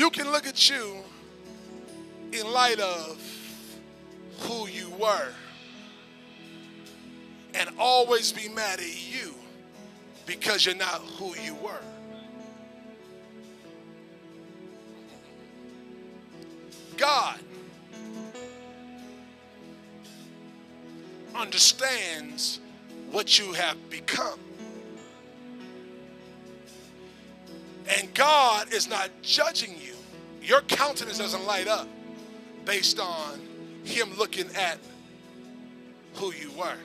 You can look at you in light of who you were and always be mad at you because you're not who you were. God understands what you have become. And God is not judging you. Your countenance doesn't light up based on him looking at who you were.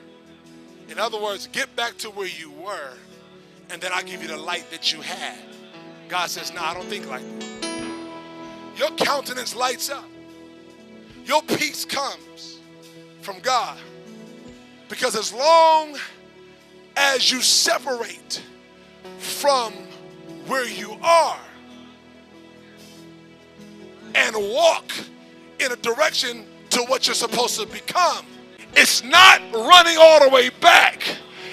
In other words, get back to where you were, and then I'll give you the light that you had. God says, no, I don't think like that. Your countenance lights up. Your peace comes from God. Because as long as you separate from where you are and walk in a direction to what you're supposed to become, it's not running all the way back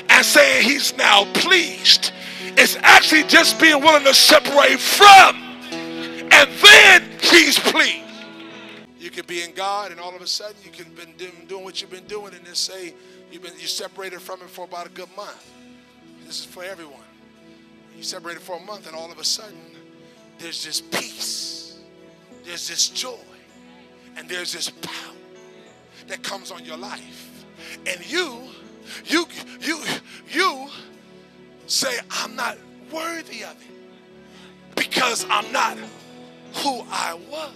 and saying he's now pleased. It's actually just being willing to separate from, and then he's pleased. You can be in God, and all of a sudden you can be doing what you've been doing, and then say you separated from him for about a good month. This is for everyone. You separated for a month, and all of a sudden there's this peace, there's this joy, and there's this power that comes on your life. And you say, I'm not worthy of it because I'm not who I was.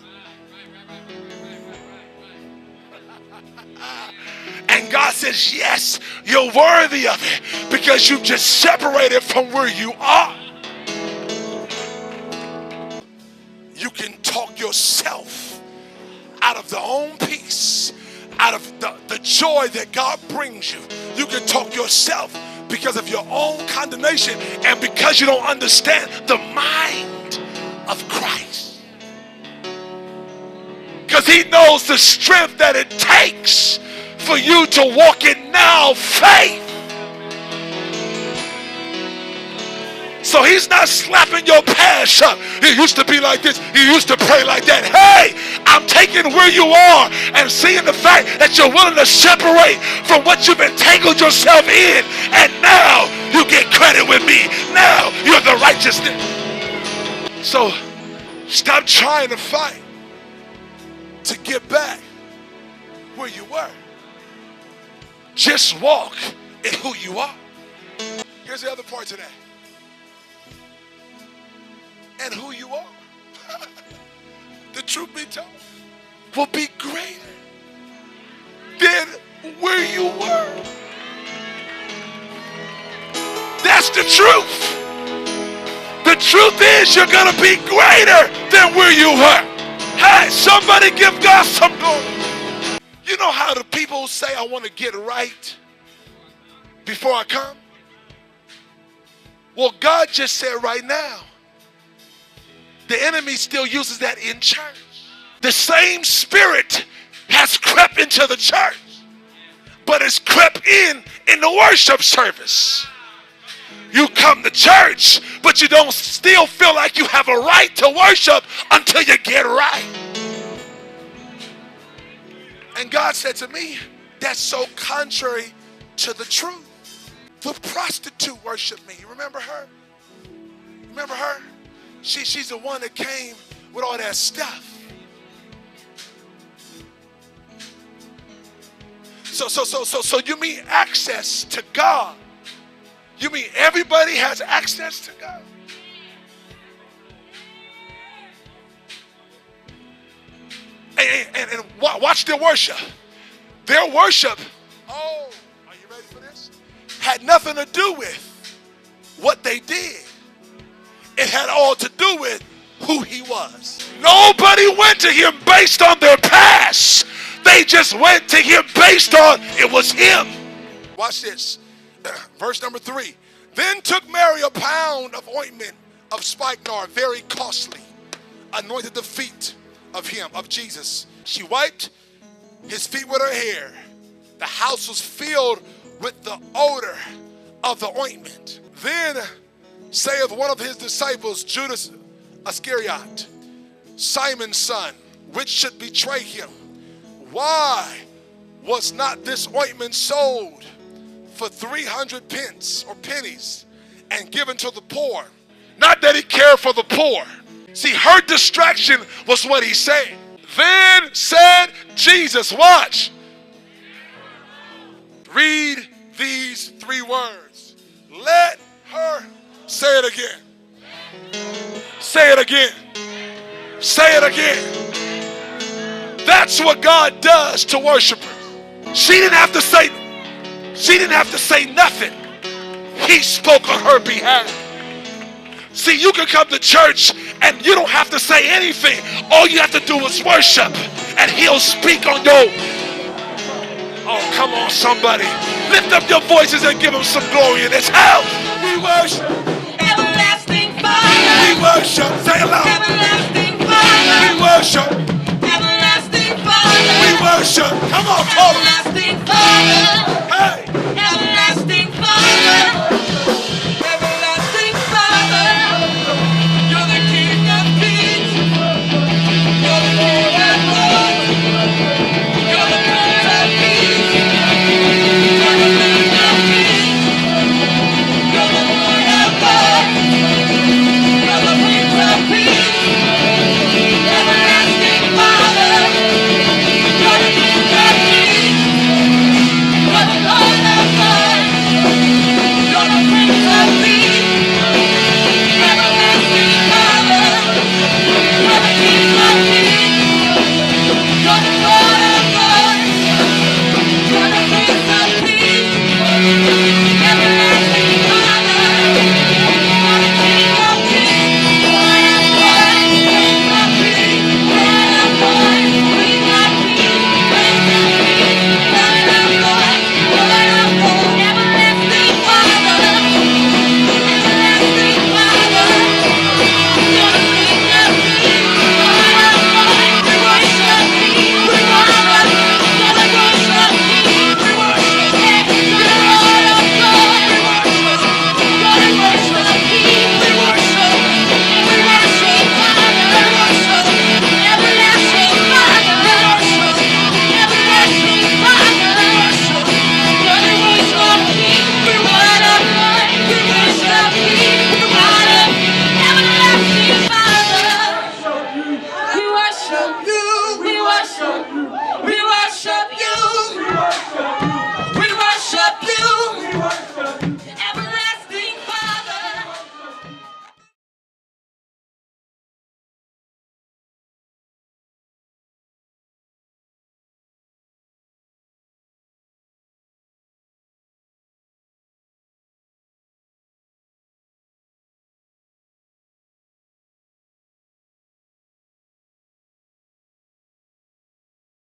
And God says, yes, you're worthy of it because you just separated from where you are. You can talk yourself out of the own peace, out of the joy that God brings you. You can talk yourself because of your own condemnation and because you don't understand the mind of Christ. Because he knows the strength that it takes for you to walk in now faith. So he's not slapping your past up. You used to be like this. You used to pray like that. Hey, I'm taking where you are and seeing the fact that you're willing to separate from what you've entangled yourself in. And now you get credit with me. Now you're the righteousness. So stop trying to fight to get back where you were. Just walk in who you are. Here's the other part to that. And who you are, the truth be told, will be greater than where you were. That's the truth. The truth is you're going to be greater than where you were. Hey, somebody give God some glory. You know how the people say, I want to get right before I come? Well, God just said right now, the enemy still uses that in church. The same spirit has crept into the church, but it's crept in the worship service. You come to church, but you don't still feel like you have a right to worship until you get right. And God said to me, that's so contrary to the truth. The prostitute worshiped me. You remember her? Remember her? She's the one that came with all that stuff. So you mean access to God? You mean everybody has access to God? And watch their worship. Their worship, oh, are you ready for this? Had nothing to do with what they did. It had all to do with who he was. Nobody went to him based on their past. They just went to him based on it was him. Watch this. Verse number 3. Then took Mary a pound of ointment of spikenard, very costly, anointed the feet of him, of Jesus. She wiped his feet with her hair. The house was filled with the odor of the ointment. Then saith one of his disciples, Judas Iscariot, Simon's son, which should betray him? Why was not this ointment sold for 300 pence or pennies and given to the poor? Not that he cared for the poor. See, her distraction was what he said. Then said Jesus, watch. Read these 3 words. Let her, say it again. Say it again. Say it again. That's what God does to worshipers. She didn't have to say nothing. He spoke on her behalf. See, you can come to church and you don't have to say anything. All you have to do is worship and he'll speak on your... Oh, come on, somebody. Lift up your voices and give him some glory in this house. We worship. Everlasting Father. We worship. Say it loud. Everlasting Father. We worship. Everlasting Father. We worship. Come on, call him. Everlasting Father.